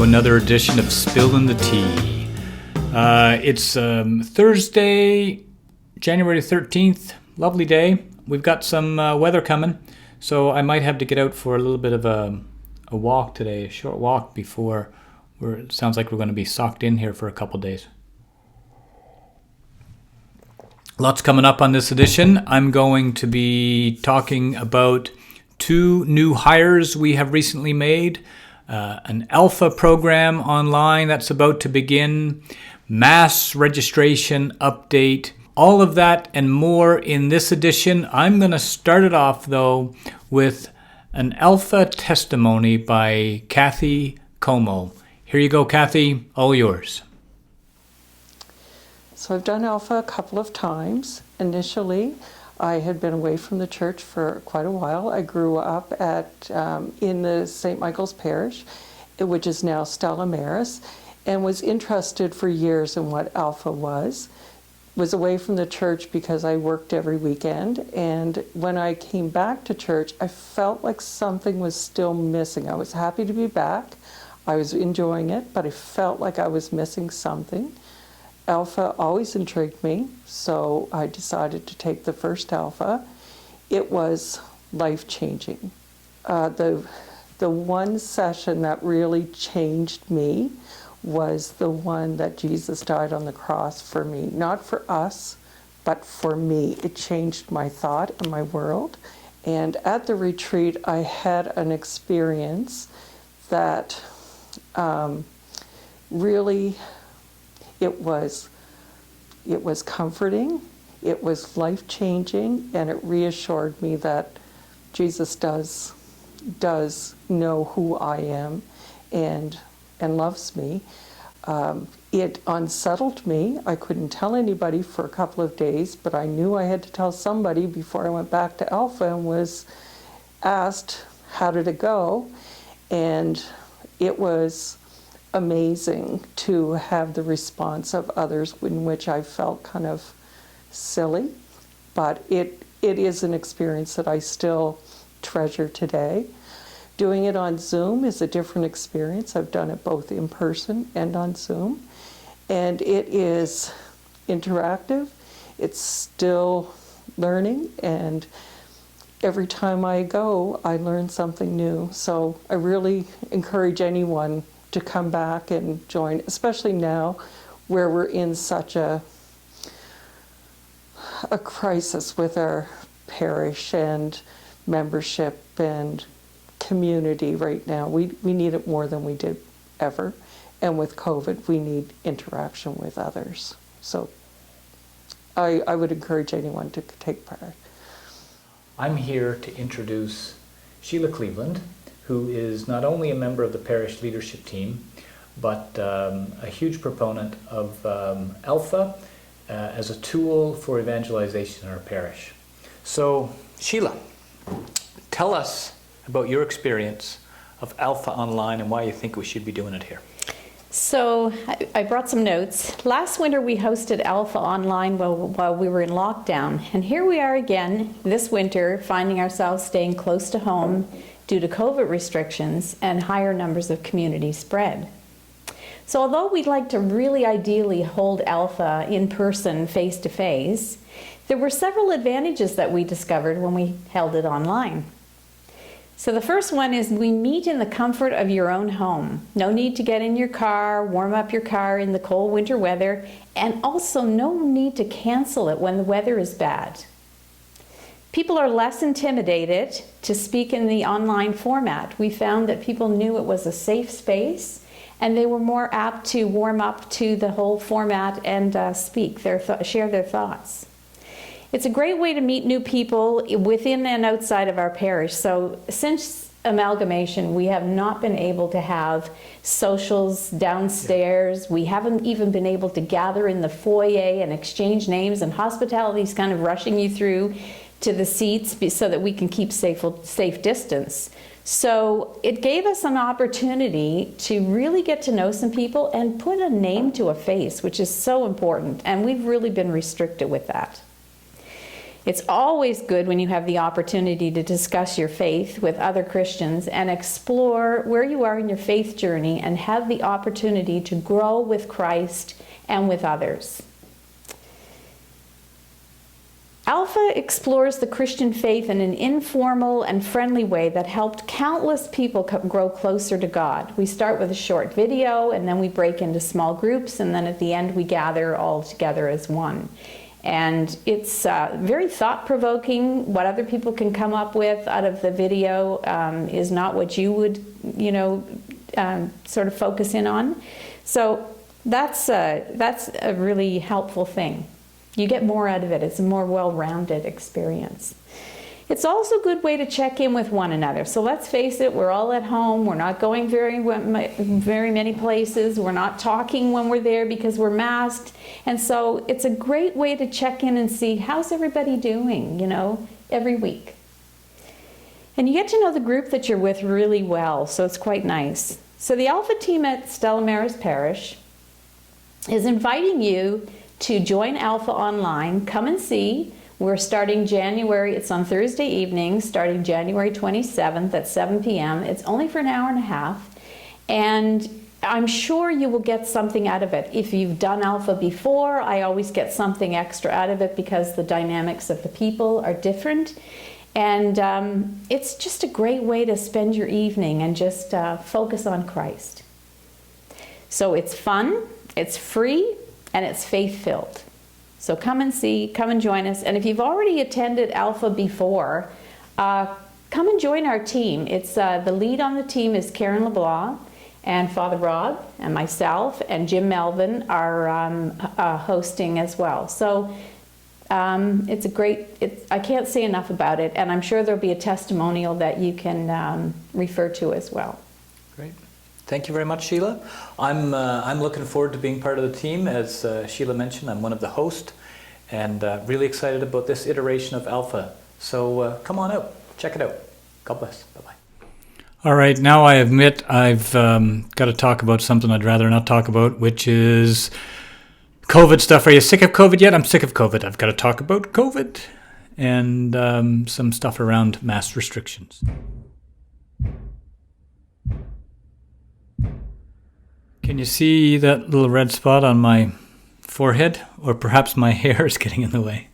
another edition of Spillin the Tea. It's Thursday, January 13th. Lovely day. We've got some weather coming, so I might have to get out for a little bit of a walk today, a short walk before it sounds like we're going to be socked in here for a couple days. Lots coming up on this edition. I'm going to be talking about 2 new hires we have recently made, an alpha program online that's about to begin, mass registration update, all of that and more in this edition. I'm going to start it off, though, with an alpha testimony by Kathy Como. Here you go, Kathy, all yours. So I've done alpha a couple of times. Initially, I had been away from the church for quite a while. I grew up in the St. Michael's Parish, which is now Stella Maris, and was interested for years in what alpha was. Was away from the church because I worked every weekend, and when I came back to church, I felt like something was still missing. I was happy to be back. I was enjoying it, but I felt like I was missing something. Alpha always intrigued me, so I decided to take the first alpha. It was life-changing. The one session that really changed me was the one that Jesus died on the cross for me. Not for us, but for me. It changed my thought and my world. And at the retreat, I had an experience that really, it was comforting, it was life-changing, and it reassured me that Jesus does know who I am and loves me. It unsettled me. I couldn't tell anybody for a couple of days, but I knew I had to tell somebody before I went back to Alpha and was asked, how did it go? And it was amazing to have the response of others in which I felt kind of silly, but it is an experience that I still treasure today. Doing it on Zoom is a different experience. I've done it both in person and on Zoom, and it is interactive. It's still learning, and every time I go, I learn something new. So I really encourage anyone to come back and join, especially now where we're in such a crisis with our parish and membership and community right now. We need it more than we did ever. And with COVID, we need interaction with others. So I would encourage anyone to take part. I'm here to introduce Sheila Cleveland, who is not only a member of the parish leadership team, but a huge proponent of Alpha as a tool for evangelization in our parish. So, Sheila, tell us about your experience of Alpha Online and why you think we should be doing it here. So I brought some notes. Last winter we hosted Alpha Online while we were in lockdown, and here we are again this winter, finding ourselves staying close to home due to COVID restrictions and higher numbers of community spread. So although we'd like to really ideally hold Alpha in person, face-to-face, there were several advantages that we discovered when we held it online. So the first one is we meet in the comfort of your own home. No need to get in your car, warm up your car in the cold winter weather, and also no need to cancel it when the weather is bad. People are less intimidated to speak in the online format. We found that people knew it was a safe space, and they were more apt to warm up to the whole format and share their thoughts. It's a great way to meet new people within and outside of our parish. So since amalgamation, we have not been able to have socials downstairs. We haven't even been able to gather in the foyer and exchange names, and hospitality is kind of rushing you through to the seats so that we can keep safe distance. So it gave us an opportunity to really get to know some people and put a name to a face, which is so important, and we've really been restricted with that. It's always good when you have the opportunity to discuss your faith with other Christians and explore where you are in your faith journey and have the opportunity to grow with Christ and with others. Alpha explores the Christian faith in an informal and friendly way that helped countless people grow closer to God. We start with a short video, and then we break into small groups, and then at the end we gather all together as one. And it's very thought-provoking. What other people can come up with out of the video is not what you would, sort of focus in on. So that's a really helpful thing. You get more out of it. It's a more well-rounded experience. It's also a good way to check in with one another. So let's face it, we're all at home. We're not going very many places. We're not talking when we're there because we're masked. And so it's a great way to check in and see, how's everybody doing, every week. And you get to know the group that you're with really well, so it's quite nice. So the Alpha team at Stella Maris Parish is inviting you to join Alpha online. Come and see. We're starting January, it's on Thursday evenings, starting January 27th at 7 p.m. It's only for an hour and a half. And I'm sure you will get something out of it. If you've done Alpha before, I always get something extra out of it because the dynamics of the people are different. And it's just a great way to spend your evening and just focus on Christ. So it's fun, it's free, and it's faith-filled. So come and see, come and join us. And if you've already attended Alpha before, come and join our team. It's the lead on the team is Karen LeBlanc, and Father Rob and myself and Jim Melvin are hosting as well. So it's a great, I can't say enough about it, and I'm sure there'll be a testimonial that you can refer to as well. Great. Thank you very much, Sheila. I'm looking forward to being part of the team. As Sheila mentioned, I'm one of the hosts, and really excited about this iteration of Alpha. So come on out, check it out. God bless. Bye-bye. All right, now I admit I've got to talk about something I'd rather not talk about, which is COVID stuff. Are you sick of COVID yet? I'm sick of COVID. I've got to talk about COVID and some stuff around mass restrictions. Can you see that little red spot on my forehead? Or perhaps my hair is getting in the way.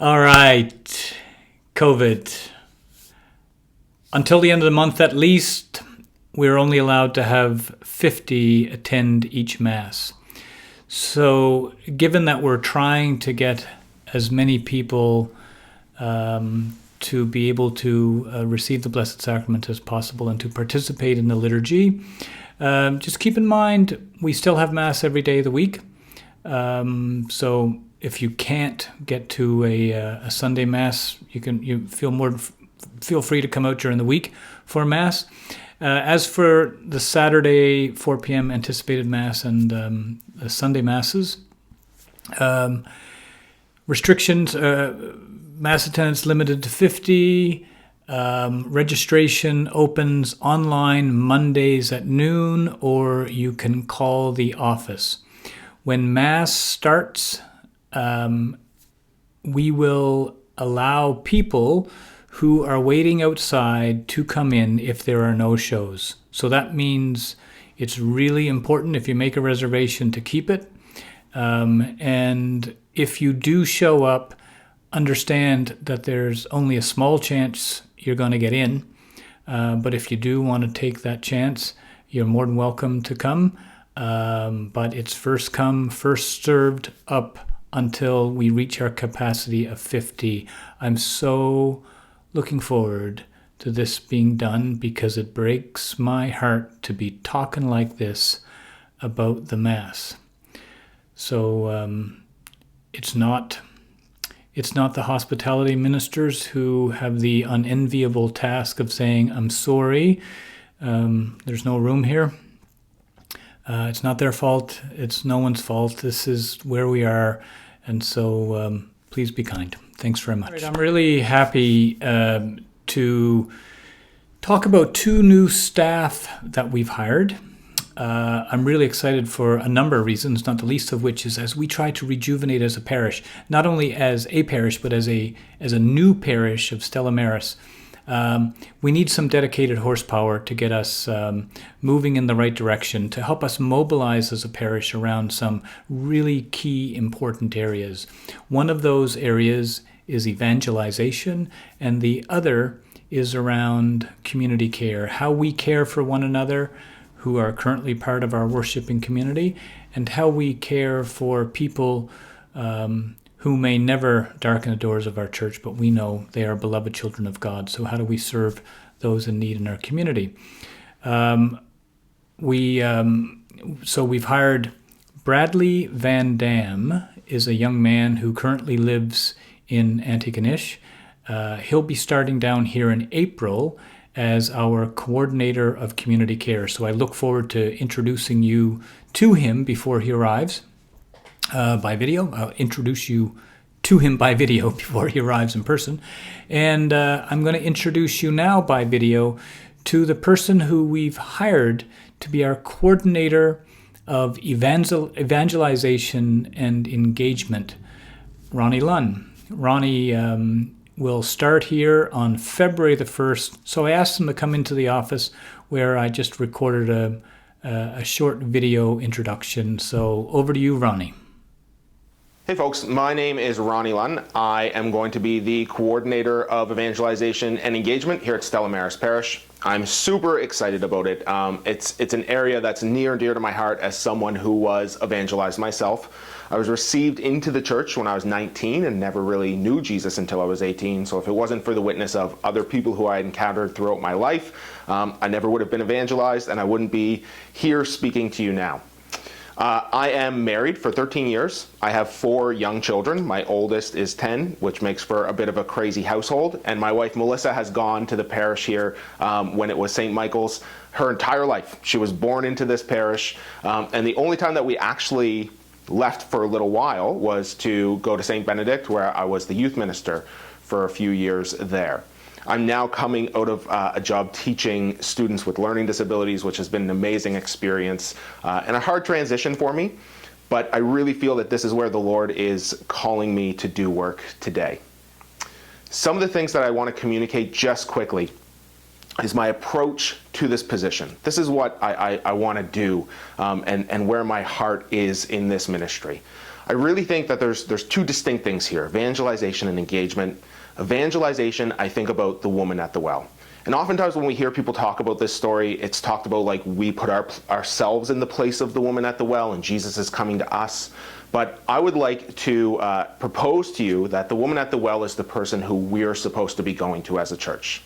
All right, COVID. Until the end of the month at least, we're only allowed to have 50 attend each Mass. So given that we're trying to get as many people to be able to receive the Blessed Sacrament as possible and to participate in the liturgy, just keep in mind we still have Mass every day of the week. So if you can't get to a Sunday Mass, you feel free to come out during the week for Mass. As for the Saturday 4 p.m. anticipated Mass and the Sunday Masses, restrictions, Mass attendance limited to 50. Registration opens online Mondays at noon, or you can call the office. When Mass starts, we will allow people who are waiting outside to come in if there are no shows. So that means it's really important if you make a reservation to keep it. And if you do show up, understand that there's only a small chance you're going to get in. But if you do want to take that chance, you're more than welcome to come. But it's first come, first served up until we reach our capacity of 50. I'm so looking forward to this being done because it breaks my heart to be talking like this about the Mass. So it's not the hospitality ministers who have the unenviable task of saying, I'm sorry, there's no room here. It's not their fault. It's no one's fault. This is where we are. And so please be kind. Thanks very much. Right, I'm really happy to talk about two new staff that we've hired. I'm really excited for a number of reasons, not the least of which is as we try to rejuvenate as a parish, not only as a parish, but as a new parish of Stella Maris. We need some dedicated horsepower to get us moving in the right direction, to help us mobilize as a parish around some really key important areas. One of those areas is evangelization, and the other is around community care, how we care for one another who are currently part of our worshiping community, and how we care for people who may never darken the doors of our church, but we know they are beloved children of God. So how do we serve those in need in our community? So we've hired Bradley Van Dam, is a young man who currently lives in Antigonish. He'll be starting down here in April as our coordinator of community care. So I look forward to introducing you to him before he arrives by video. I'll introduce you to him by video before he arrives in person. And I'm going to introduce you now by video to the person who we've hired to be our coordinator of evangelization and engagement, Ronnie Lunn. Ronnie will start here on February the 1st. So I asked him to come into the office where I just recorded a short video introduction. So over to you, Ronnie. Hey folks, my name is Ronnie Lunn. I am going to be the coordinator of evangelization and engagement here at Stella Maris Parish. I'm super excited about it. It's an area that's near and dear to my heart as someone who was evangelized myself. I was received into the church when I was 19 and never really knew Jesus until I was 18. So if it wasn't for the witness of other people who I had encountered throughout my life, I never would have been evangelized and I wouldn't be here speaking to you now. I am married for 13 years. I have 4 young children. My oldest is 10, which makes for a bit of a crazy household. And my wife, Melissa, has gone to the parish here when it was St. Michael's her entire life. She was born into this parish. And the only time that we actually left for a little while was to go to St. Benedict, where I was the youth minister for a few years there. I'm now coming out of a job teaching students with learning disabilities, which has been an amazing experience and a hard transition for me. But I really feel that this is where the Lord is calling me to do work today. Some of the things that I want to communicate just quickly is my approach to this position. This is what I want to do and where my heart is in this ministry. I really think that there's 2 distinct things here, evangelization and engagement. Evangelization, I think about the woman at the well. And oftentimes when we hear people talk about this story, it's talked about like we put ourselves in the place of the woman at the well and Jesus is coming to us. But I would like to propose to you that the woman at the well is the person who we're supposed to be going to as a church.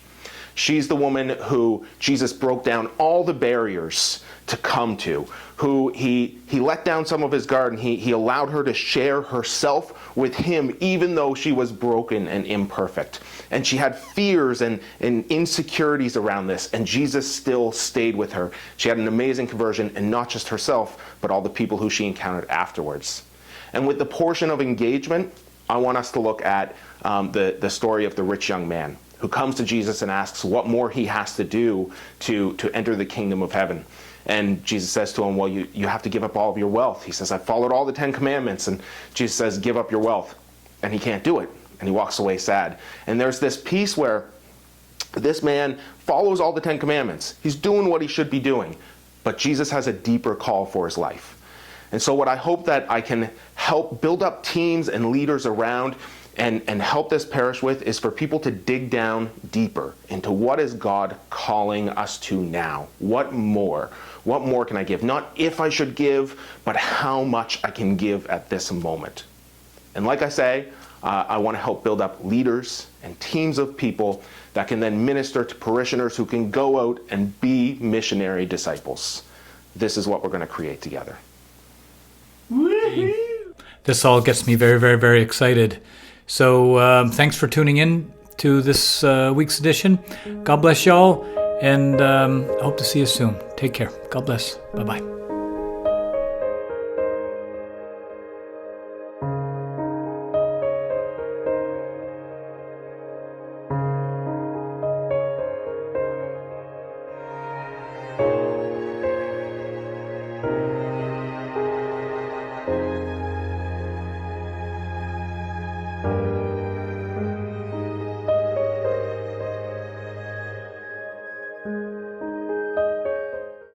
She's the woman who Jesus broke down all the barriers to come to, who he let down some of his guard and he allowed her to share herself with him even though she was broken and imperfect. And she had fears and insecurities around this, and Jesus still stayed with her. She had an amazing conversion, and not just herself, but all the people who she encountered afterwards. And with the portion of engagement, I want us to look at the story of the rich young man who comes to Jesus and asks what more he has to do to enter the kingdom of heaven. And Jesus says to him, well, you have to give up all of your wealth. He says, I followed all the 10 commandments. And Jesus says, give up your wealth. And he can't do it. And he walks away sad. And there's this piece where this man follows all the 10 commandments. He's doing what he should be doing. But Jesus has a deeper call for his life. And so what I hope that I can help build up teams and leaders around and help this parish with is for people to dig down deeper into what is God calling us to now. What more? What more can I give? Not if I should give, but how much I can give at this moment. And like I say, I want to help build up leaders and teams of people that can then minister to parishioners who can go out and be missionary disciples. This is what we're going to create together. This all gets me very, very, very excited. So thanks for tuning in to this week's edition. God bless y'all, and I hope to see you soon. Take care. God bless. Bye-bye.